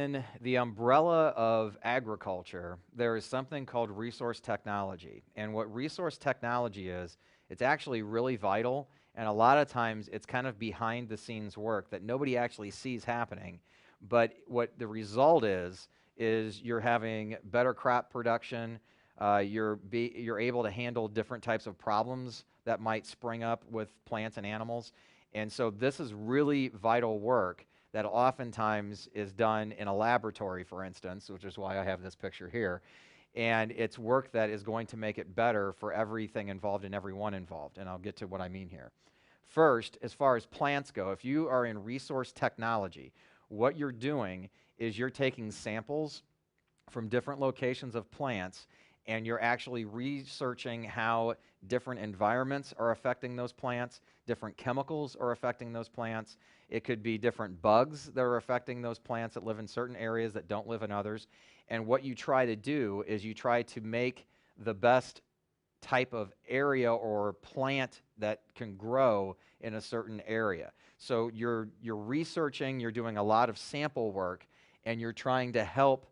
in the umbrella of agriculture, there is something called resource technology. And what resource technology is, it's actually really vital, and a lot of times it's kind of behind the scenes work that nobody actually sees happening. But what the result is you're having better crop production, you're able to handle different types of problems that might spring up with plants and animals. And so this is really vital work that oftentimes is done in a laboratory, for instance, which is why I have this picture here. And it's work that is going to make it better for everything involved and everyone involved. And I'll get to what I mean here. First, as far as plants go, if you are in resource technology, what you're doing is you're taking samples from different locations of plants, and you're actually researching how different environments are affecting those plants, different chemicals are affecting those plants. It could be different bugs that are affecting those plants that live in certain areas that don't live in others. And what you try to do is you try to make the best type of area or plant that can grow in a certain area. So you're researching, you're doing a lot of sample work, and you're trying to help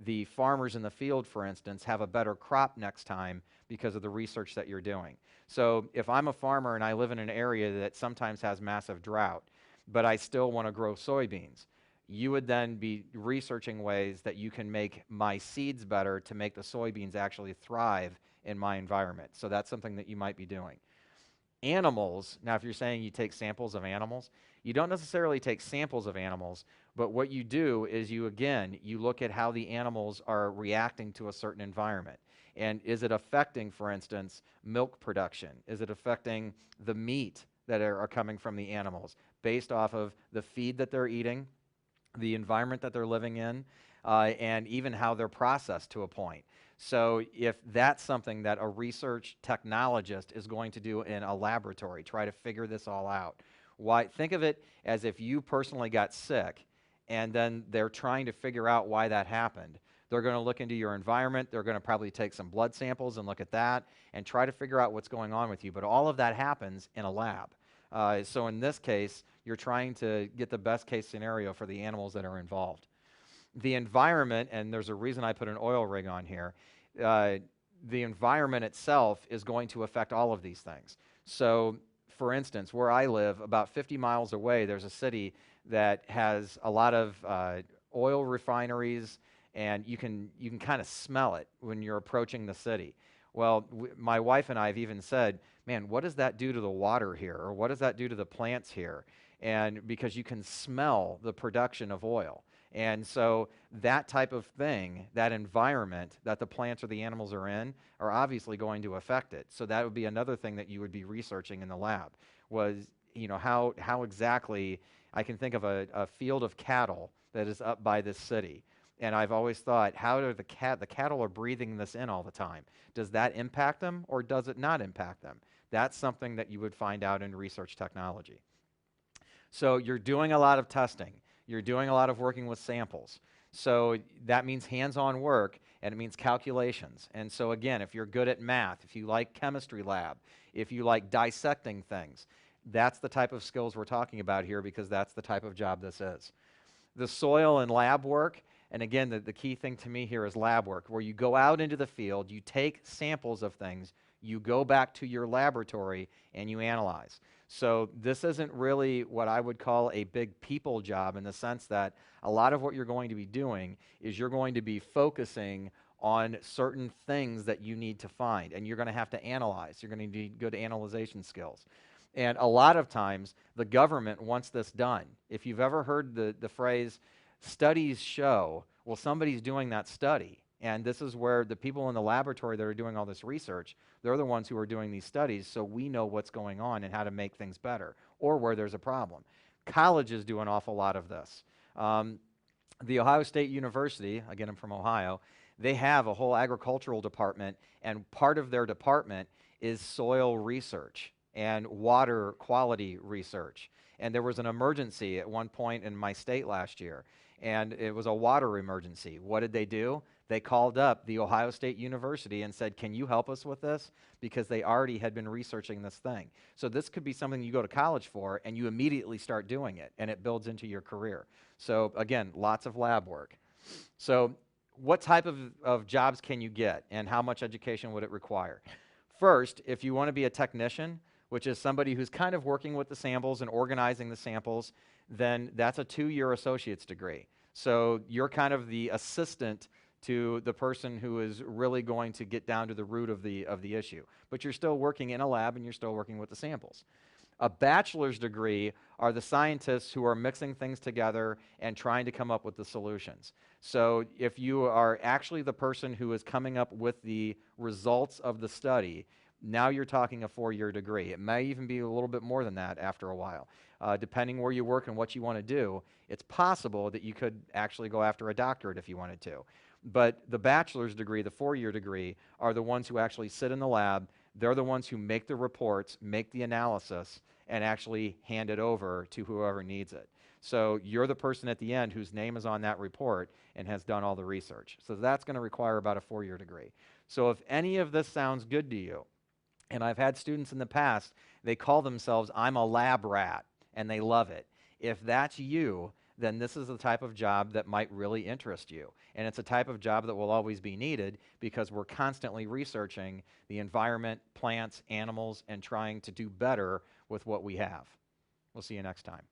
the farmers in the field, for instance, have a better crop next time because of the research that you're doing. So if I'm a farmer and I live in an area that sometimes has massive drought, but I still want to grow soybeans, you would then be researching ways that you can make my seeds better to make the soybeans actually thrive in my environment. So that's something that you might be doing. Animals, now if you're saying you take samples of animals, you don't necessarily take samples of animals, but what you do is you look at how the animals are reacting to a certain environment. And is it affecting, for instance, milk production? Is it affecting the meat that are coming from the animals based off of the feed that they're eating, the environment that they're living in, and even how they're processed to a point? So if that's something that a research technologist is going to do in a laboratory, try to figure this all out. Think of it as if you personally got sick and then they're trying to figure out why that happened. They're going to look into your environment. They're going to probably take some blood samples and look at that and try to figure out what's going on with you. But all of that happens in a lab. So in this case, you're trying to get the best case scenario for the animals that are involved. The environment, and there's a reason I put an oil rig on here, the environment itself is going to affect all of these things. So, for instance, where I live, about 50 miles away, there's a city that has a lot of oil refineries, and you can kind of smell it when you're approaching the city. Well, my wife and I have even said, man, what does that do to the water here? Or what does that do to the plants here? And because you can smell the production of oil. And so that type of thing, that environment that the plants or the animals are in, are obviously going to affect it. So that would be another thing that you would be researching in the lab, was how exactly, I can think of a field of cattle that is up by this city. And I've always thought, how do the cattle are breathing this in all the time? Does that impact them or does it not impact them? That's something that you would find out in research technology. So you're doing a lot of testing. You're doing a lot of working with samples. So that means hands-on work, and it means calculations. And so again, if you're good at math, if you like chemistry lab, if you like dissecting things, that's the type of skills we're talking about here, because that's the type of job this is. The soil and lab work, and again, the key thing to me here is lab work, where you go out into the field, you take samples of things, you go back to your laboratory, and you analyze. So this isn't really what I would call a big people job, in the sense that a lot of what you're going to be doing is you're going to be focusing on certain things that you need to find, and you're going to have to analyze. You're going to need good analyzation skills. And a lot of times, the government wants this done. If you've ever heard the phrase, studies show, well, somebody's doing that study. And this is where the people in the laboratory that are doing all this research, they're the ones who are doing these studies, so we know what's going on and how to make things better, or where there's a problem. Colleges do an awful lot of this. The Ohio State University, again, I'm from Ohio, they have a whole agricultural department, and part of their department is soil research and water quality research. And there was an emergency at one point in my state last year. and it was a water emergency. What did they do? They called up the Ohio State University and said, can you help us with this? Because they already had been researching this thing. So this could be something you go to college for, and you immediately start doing it, and it builds into your career. So again, lots of lab work. So what type of jobs can you get, and how much education would it require? First, if you want to be a technician, which is somebody who's kind of working with the samples and organizing the samples, then that's a 2-year associate's degree. So you're kind of the assistant to the person who is really going to get down to the root of the issue. But you're still working in a lab and you're still working with the samples. A bachelor's degree are the scientists who are mixing things together and trying to come up with the solutions. So if you are actually the person who is coming up with the results of the study, now you're talking a 4-year degree. It may even be a little bit more than that after a while. Depending where you work and what you want to do, it's possible that you could actually go after a doctorate if you wanted to. But the bachelor's degree, the 4-year degree, are the ones who actually sit in the lab. They're the ones who make the reports, make the analysis, and actually hand it over to whoever needs it. So you're the person at the end whose name is on that report and has done all the research. So that's going to require about a 4-year degree. So if any of this sounds good to you, and I've had students in the past, they call themselves, I'm a lab rat, and they love it. If that's you, then this is the type of job that might really interest you. And it's a type of job that will always be needed because we're constantly researching the environment, plants, animals, and trying to do better with what we have. We'll see you next time.